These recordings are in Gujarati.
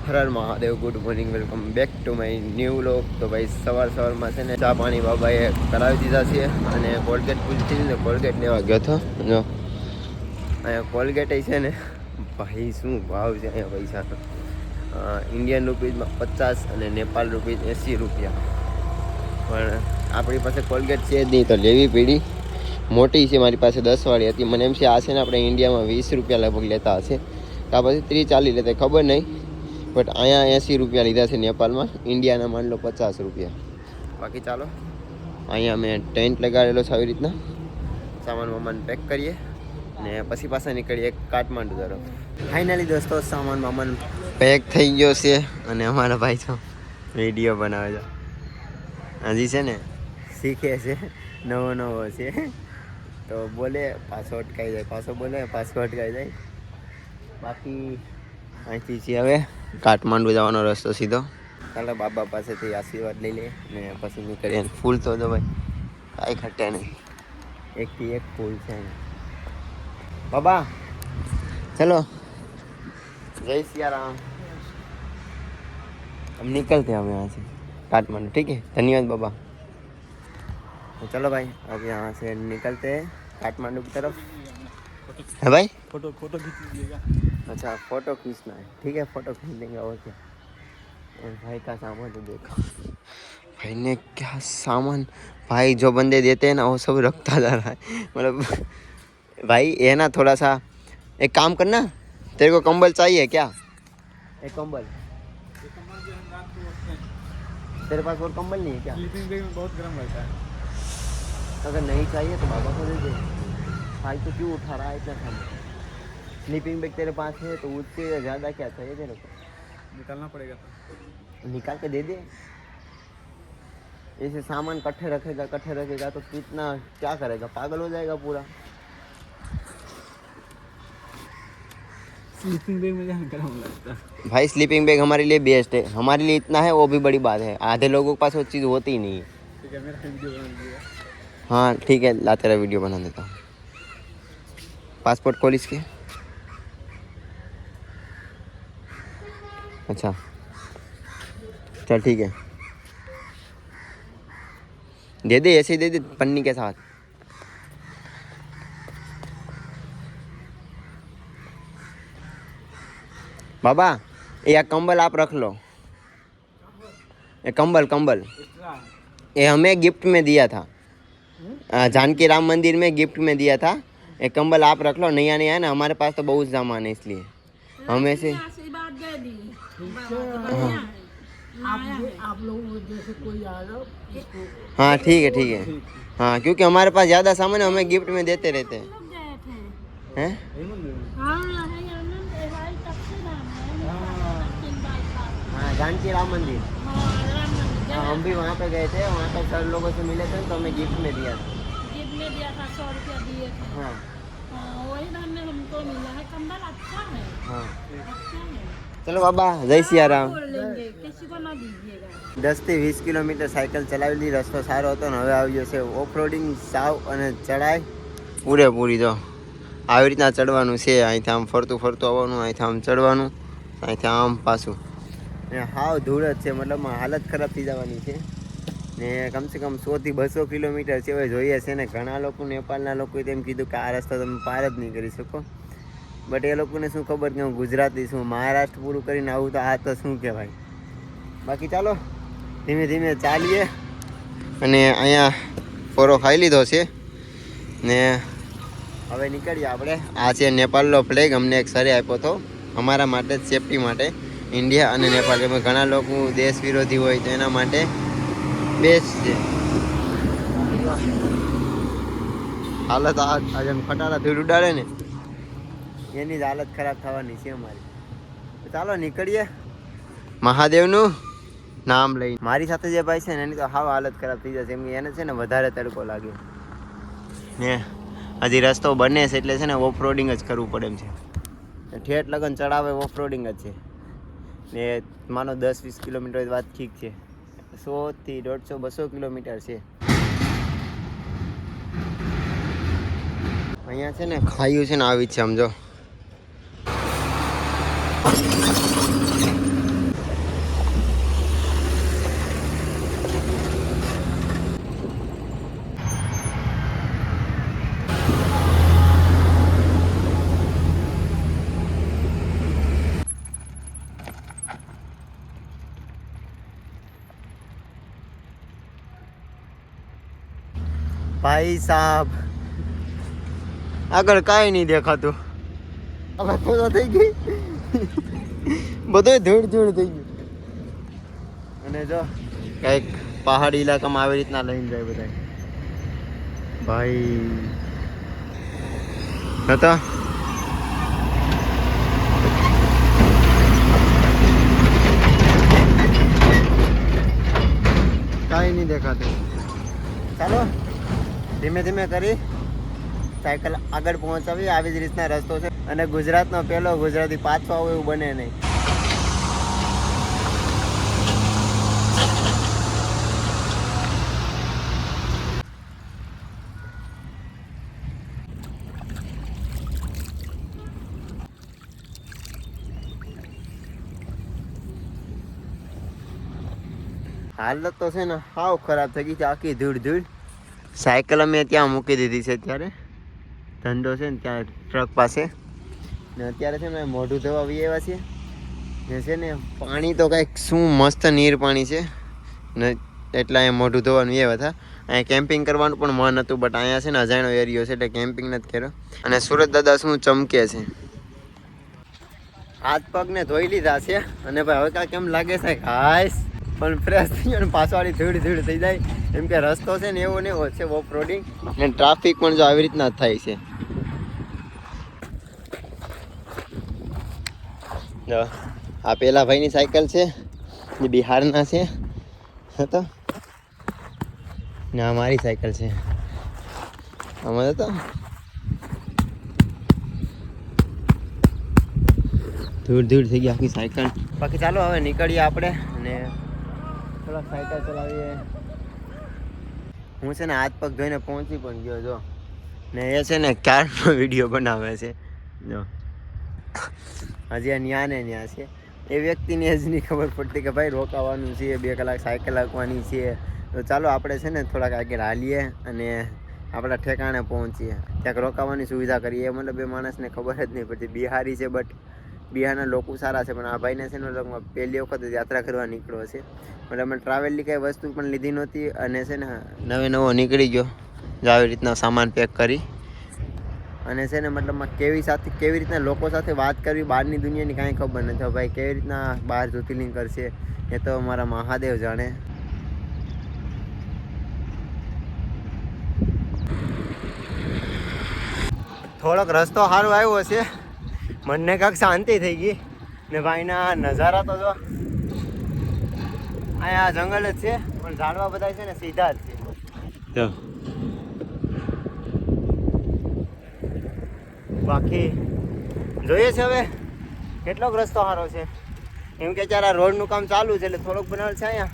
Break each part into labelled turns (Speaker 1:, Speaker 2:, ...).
Speaker 1: Har Har Mahadev, good morning, welcome back to my new vlog. તો ભાઈ સવારમાં છે ને ચા પાણી બાબાએ કરાવી દીધા છે અને કોલગેટ પૂછતી ને કોલગેટ લેવા ગયો હતો. જો અહીંયા કોલગેટ છે ને ભાઈ શું ભાવ છે અહીંયા પૈસાનો. ઇન્ડિયન રૂપીઝમાં 50 અને નેપાલ રૂપીઝ 80 રૂપિયા. પણ આપણી પાસે કોલગેટ છે જ નહીં તો લેવી પડી. મોટી છે મારી પાસે 10 વાળી હતી. મને એમ છે આ છે ને આપણે ઇન્ડિયામાં 20 રૂપિયા લગભગ લેતા હશે, કાં પછી 30-40 લેતા ખબર નહીં. બટ અહીંયા 80 રૂપિયા લીધા છે નેપાલમાં. ઇન્ડિયાના માન લો 50 રૂપિયા. બાકી ચાલો અહીંયા મેં ટેન્ટ લગાડેલો છે આવી રીતના. સામાન પેક કરીએ ને પછી પાછા નીકળીએ કાઠમાંડુ તરફ. ફાઇનલી દોસ્તો સામાન પેક થઈ ગયો છે અને અમારા ભાઈ તો વિડીયો બનાવે છે. હજી છે ને શીખે છે, નવો છે તો બોલે પાછો અટકાઈ જાય, પાછો બોલે પાછો અટકાઈ જાય. બાકી અહીંથી છે હવે કાઠમાંડુ જવાનો રસ્તો સીધો. ચાલો બાબા પાસેથી આશીર્વાદ લઈ લે ને પછી નીકળીએ. ફૂલ તો ભાઈ કાંઈ ખટે નહીં, એકથી એક ફૂલ છે બાબા. चलो जय सिया राम. हम निकलते हैं अब यहाँ से काठमांडू. ठीक है, धन्यवाद बाबा. तो चलो भाई अब यहाँ से निकलते हैं काठमांडू की तरफ. है भाई फोटो खींच लीजिएगा. अच्छा फोटो खींचना है, ठीक है फोटो खींच देंगे. और क्या. और भाई का सामान तो देखो, भाई ने क्या सामान. भाई जो बंदे देते हैं ना वो सब रखता जा रहा है. मतलब भाई ये ना थोड़ा सा एक काम करना, तेरे को कंबल चाहिए क्या? एक कंबल. तेरे पास और कंबल नहीं है क्या? स्लीपिंग बैग में बहुत गर्म रहता है. अगर नहीं चाहिए तो बाबा को दे दे. भाई तो क्यों उठा रहा है इतना सामान? स्लीपिंग बैग तेरे पास है तो उससे ज़्यादा क्या चाहिए तेरे को? निकालना पड़ेगा. निकाल के दे दे. ऐसे सामान इकट्ठे रखेगा तो कितना क्या करेगा, पागल हो जाएगा पूरा. स्लीपिंग बैग में गर्म लगता है भाई. स्लीपिंग बैग हमारे लिए बेस्ट है, हमारे लिए इतना है वो भी बड़ी बात है. आधे लोगों के पास वो चीज़ होती ही नहीं है. ठीक है मेरा वीडियो बना दीजिएगा. हाँ ठीक है, ला तेरा वीडियो बना देता हूँ. पासपोर्ट खोल इसके. अच्छा चल ठीक है, दे दे ऐसे ही दे दे पन्नी के साथ. बाबा ये कंबल आप रख लो. ये कंबल ये हमें गिफ्ट में दिया था. जानकी राम मंदिर में गिफ्ट में दिया था. ये कंबल आप रख लो. नया है ना, हमारे पास तो बहुत सामान है इसलिए हमें से. आप लोग जैसे कोई आ जाओ. हाँ ठीक है. हाँ क्योंकि हमारे पास ज़्यादा सामान है, हमें गिफ्ट में देते रहते हैं. हाँ जानकी राम मंदिर. हाँ हम भी वहाँ पे गए थे. वहाँ पे सर लोगों से मिले थे तो हमें गिफ्ट में दिया था. 100 रुपया दिए थे. हाँ वही हमने हमको मिला है. कंबल अच्छा है. हाँ अच्छा है. चलो बाबा जय सिया राम. किसी को ना दीजिएगा. 10 થી 20 કિલોમીટર સાયકલ ચલાવેલી. રસ્તો સારો હતો ને હવે આવ્યો છે ઓફરોડિંગ સાવ અને ચડાઈ પૂરેપૂરી. તો આવી રીતના ચડવાનું છે. અહીંથી આમ ફરતું આવવાનું, અહીંથી આમ ચડવાનું, અહીંથી આમ પાછું. ને હાવ ધૂળ જ છે, મતલબ હાલત ખરાબ થઈ જવાની છે. ને કમસે કમ 100 થી 200 કિલોમીટર છે. હવે જોઈએ છે ને ઘણા લોકો, નેપાળના લોકોએ તેમ કીધું કે આ રસ્તો તમે પાર જ નહીં કરી શકો. બટ એ લોકોને શું ખબર કે હું ગુજરાતી છું, મહારાષ્ટ્ર પૂરું કરીને આવું તો આ તો શું કહેવાય. બાકી ચાલો ધીમે ધીમે ચાલીએ. અને અહીંયા ફોરો ખાઈ લીધો છે ને હવે નીકળીએ આપણે. આ છે નેપાળનો ફ્લેગ. અમને એક સરે આપ્યો હતો અમારા માટે, સેફટી માટે. ઇન્ડિયા અને નેપાળ એમાં ઘણા લોકો દેશ વિરોધી હોય તો એના માટે બેસ્ટ છે. હાલત આજે ખટારા ધૂળ ઉડાડે ને એની જ હાલત ખરાબ થવાની છે અમારી. તો ચાલો નીકળીએ મહાદેવનું નામ લઈને. મારી સાથે જે ભાઈ છે ને એની તો હાવ હાલત ખરાબ થઈ જશે, એમ કે એને છે ને વધારે તડકો લાગે ને હજી રસ્તો બને છે એટલે છે ને ઓફરોડિંગ જ કરવું પડે એમ છે. ઠેઠ લગન ચડાવે ઓફરોડિંગ જ છે ને. માનો 10-20 કિલોમીટર વાત ઠીક છે, 100 થી 150, 200 કિલોમીટર છે. અહીંયા છે ને ખાયું છે ને આવી જ છે સમજો. ભાઈ સાહેબ આગળ કાંઈ નહીં દેખાતું. હવે પૂરો થઈ ગઈ, બધું ધૂળ ધૂળ થઈ ગયું. અને જો કંઈક પહાડી ઇલાકામાં આવી રીતના લઈને જાય બધા. ભાઈ હતા કાંઈ નહીં દેખાતું. ચાલો ધીમે ધીમે કરી સાયકલ આગળ પહોંચાવી. આવી જ રીતના રસ્તો છે અને ગુજરાતનો પહેલો ગુજરાતી પાછો આવું એવું બને નહીં. હાલત તો છે ને હાવ ખરાબ થઈ ગઈ છે, આખી ધૂળ ધૂળ. સાયકલ અમે ત્યાં મૂકી દીધી છે. અત્યારે ધંધો છે ને ત્યાં ટ્રક પાસે ને અત્યારે છે ને મોઢું ધોવા આવી આવ્યા છીએ ને છે ને પાણી તો કંઈક શું મસ્ત નીર પાણી છે ને એટલા અહીંયા મોઢું ધોવાનું આવ્યા હતા. અહીંયા કેમ્પિંગ કરવાનું પણ મન હતું બટ અહીંયા છે ને અજાણ્યો એરિયો છે એટલે કેમ્પિંગ નથી કર્યો. અને સુરત દાદા શું ચમકે છે. હાથ પગને ધોઈ લીધા છે અને ભાઈ હવે કાંઈ કેમ લાગે છે હાઈસ પણ ફ્રેશ થઈ ગયો ને પાછવાળી ધૂળ ધૂળ થઈ જાય. એમ કે રસ્તો છે ને એવો ને એવો છે ઓફ રોડિંગ ને ટ્રાફિક પણ જો આવી રીતના થાય છે. આ પેલા ભાઈની સાયકલ છે જે બિહારના છે હતો ને આ મારી સાયકલ છે. આમાં હતો ધૂળ ધૂળ થઈ ગઈ આખી સાયકલ. બાકી ચાલો હવે નીકળીએ આપણે અને થોડાક સાયકલ ચલાવીએ. હું છે ને હાથ પગ ધોઈને પહોંચી પણ ગયો જો ને એ છે ને ક્યારનો વિડીયો બનાવે છે જો હજી આ ન્યા ને ન્યા છે. એ વ્યક્તિને જ નહીં ખબર પડતી કે ભાઈ રોકાવાનું છે, 2 કલાક સાયકલ હાંકવાની છે. તો ચાલો આપણે છે ને થોડાક આગળ હાલીએ અને આપણા ઠેકાણે પહોંચીએ, ક્યાંક રોકાવાની સુવિધા કરીએ. મતલબ એ માણસને ખબર જ નહીં પડતી. બિહારી છે બટ બિહારના લોકો સારા છે પણ આ ભાઈને છે ને પહેલી વખત યાત્રા કરવા નીકળ્યો છે. મતલબ અમે ટ્રાવેલની કંઈ વસ્તુ પણ લીધી નહોતી અને છે ને નવો નીકળી ગયો જો આવી રીતના સામાન પેક કરી. અને છે ને મતલબમાં કેવી રીતના લોકો સાથે વાત કરવી બહારની દુનિયાની કાંઈ ખબર નથી. ભાઈ કેવી રીતના બહાર જ્યોતિર્લિંગ કરશે એ તો મારા મહાદેવ જાણે. થોડોક રસ્તો સારો આવ્યો છે, મનને કાંઈક શાંતિ થઈ ગઈ ને ભાઈના નજારા તો જો અહીંયા જંગલ જ છે પણ ઝાડવા બધા છે ને સીધા જ છે. બાકી જોઈએ છે હવે કેટલોક રસ્તો સારો છે. એમ કે ત્યારે આ રોડનું કામ ચાલુ છે એટલે થોડોક બનાવેલ છે. અહીંયા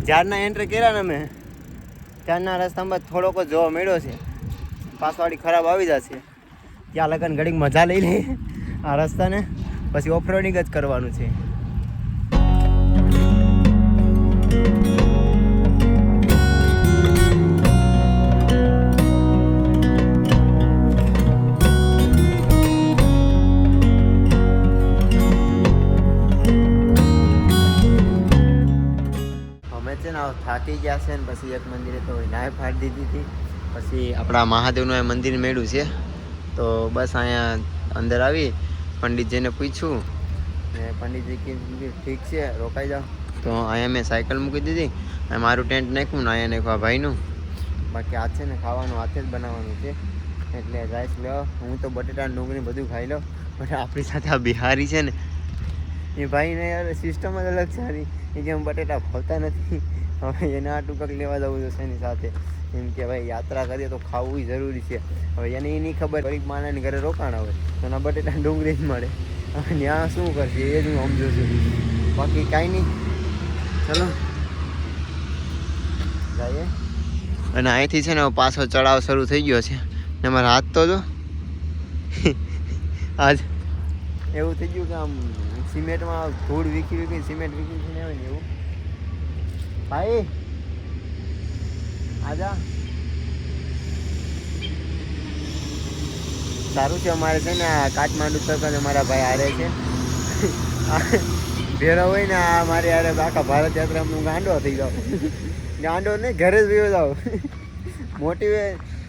Speaker 1: જ્યારના એન્ટ્રી કર્યા ને અમે ત્યારના રસ્તામાં થોડોક જ જોવા મળ્યો છે. પાછવાળી ખરાબ આવી જશે ત્યાં લગન ઘડીક મજા લઈ લે આ રસ્તાને, પછી ઓફરોડિંગ જ કરવાનું છે. થાકી ગયા છે ને પછી એક મંદિરે તો નાય ફાડી દીધી હતી. પછી આપણા મહાદેવનું એ મંદિર મળ્યું છે તો બસ અહીંયા અંદર આવી પંડિતજીને પૂછ્યું ને પંડિતજી કીધું ઠીક છે રોકાઈ જાઓ. તો અહીંયા મેં સાયકલ મૂકી દીધી અને મારું ટેન્ટ નાખ્યું ને અહીંયા નાખ્યું ભાઈનું. બાકી આ છે ને ખાવાનું હાથે જ બનાવવાનું છે એટલે રાઈસ લો. હું તો બટેટા ડુંગળી બધું ખાઈ લો પણ આપણી સાથે આ બિહારી છે ને એ ભાઈને યાર સિસ્ટમ જ અલગ સારી. એ કે હું બટેટા ભાવતા નથી, હવે એને આ ટૂંકક લેવા જવું જોશે એની સાથે. એમ કે ભાઈ યાત્રા કરીએ તો ખાવું જરૂરી છે. હવે એને એ નહીં ખબર ગરીબ માણસની ઘરે રોકાણ હોય તો એના બટેટા ડુંગળી જ મળે. હવે ત્યાં શું કરશે એ જ હું સમજુ છું. બાકી કાંઈ નહીં, ચલો જઈએ. અને અહીંથી છે ને પાછો ચડાવ શરૂ થઈ ગયો છે ને મારા હાથ તો જો આજ એવું થઈ ગયું કે આમ સિમેન્ટમાં ધૂળ વીખી સિમેન્ટ વીખી આવે ને એવું. ભાઈ આજા સારું છે. અમારે છે ને કાઠમાંડુ તક અમારા ભાઈ હારે છે ભેળો હોય ને આ મારે હારે આખા ભારત યાત્રામાં હું ગાંડો થઈ જાઉં. ગાંડો નહીં ઘરે જ વયો જાઉં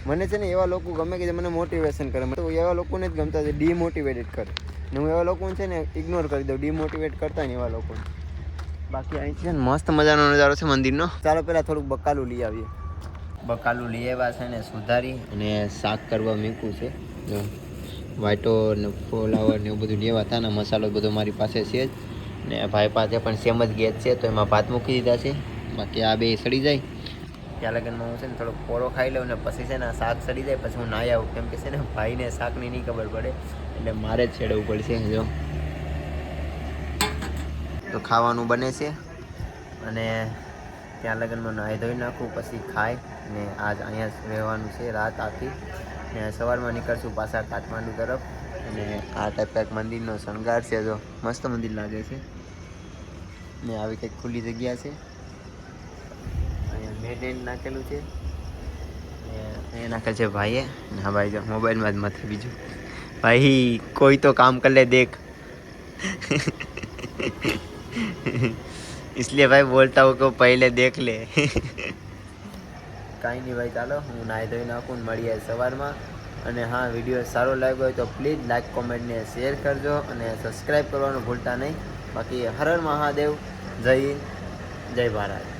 Speaker 1: મને છે ને એવા લોકો ગમે કે જે મને મોટિવેશન કરે. તો એવા લોકોને જ ગમતા છે ડિમોટિવેટેડ કરે. ને હું એવા લોકોને છે ને ઇગ્નોર કરી દઉં, ડિમોટિવેટ કરતા ને એવા લોકોને. બાકી અહીં છે ને મસ્ત મજાનો નજારો છે મંદિરનો. ચાલો પહેલાં થોડુંક બકાલું લઈ આવીએ. બકાલું લઈ આવ્યા છે ને સુધારી અને શાક કરવા મૂક્યું છે. જો વાટો ને ફ્લાવર ને એવું બધું લેવા હતા ને મસાલો બધો મારી પાસે છે જ. ને ભાઈ પાસે પણ સેમ જ ગેસ છે તો એમાં ભાત મૂકી દીધા છે. બાકી આ બે સડી જાય ત્યાં લગનમાં હું છે ને થોડોક પોરો ખાઈ લઉં ને પછી છે ને શાક સડી જાય પછી હું નાહી આવું. કેમ કે છે ને ભાઈને શાકની નહીં ખબર પડે એટલે મારે જ છેડવું પડશે. જો તો ખાવાનું બને છે અને ત્યાં લગનમાં નાહી ધોઈ નાખું પછી ખાય ને આજ અહીંયા જ રહેવાનું છે રાત આખી. ને સવારમાં નીકળશું પાછા કાઠમાંડુ તરફ. અને આ ટાઈપ એક મંદિરનો શણગાર છે. જો મસ્ત મંદિર લાગે છે ને આવી કંઈક ખુલ્લી જગ્યા છે. અહીંયા મેડેન નાખેલું છે અહીંયા નાખે છે ભાઈએ. હા ભાઈ જો મોબાઈલમાં જ મથે બીજું ભાઈ કોઈ તો કામ કર લે દેખ. इसलिए भाई बोलता हूँ को पहले देख ले. કાંઈ નહીં ભાઈ, ચાલો હું નાહી ધોઈ નાખું ને મળીએ સવારમાં. અને હા, વિડીયો સારો લાગ્યો હોય તો પ્લીઝ લાઈક કોમેન્ટ ને શેર કરજો અને સબસ્ક્રાઈબ કરવાનું ભૂલતા નહીં. બાકી હર હર મહાદેવ, જય ભારત.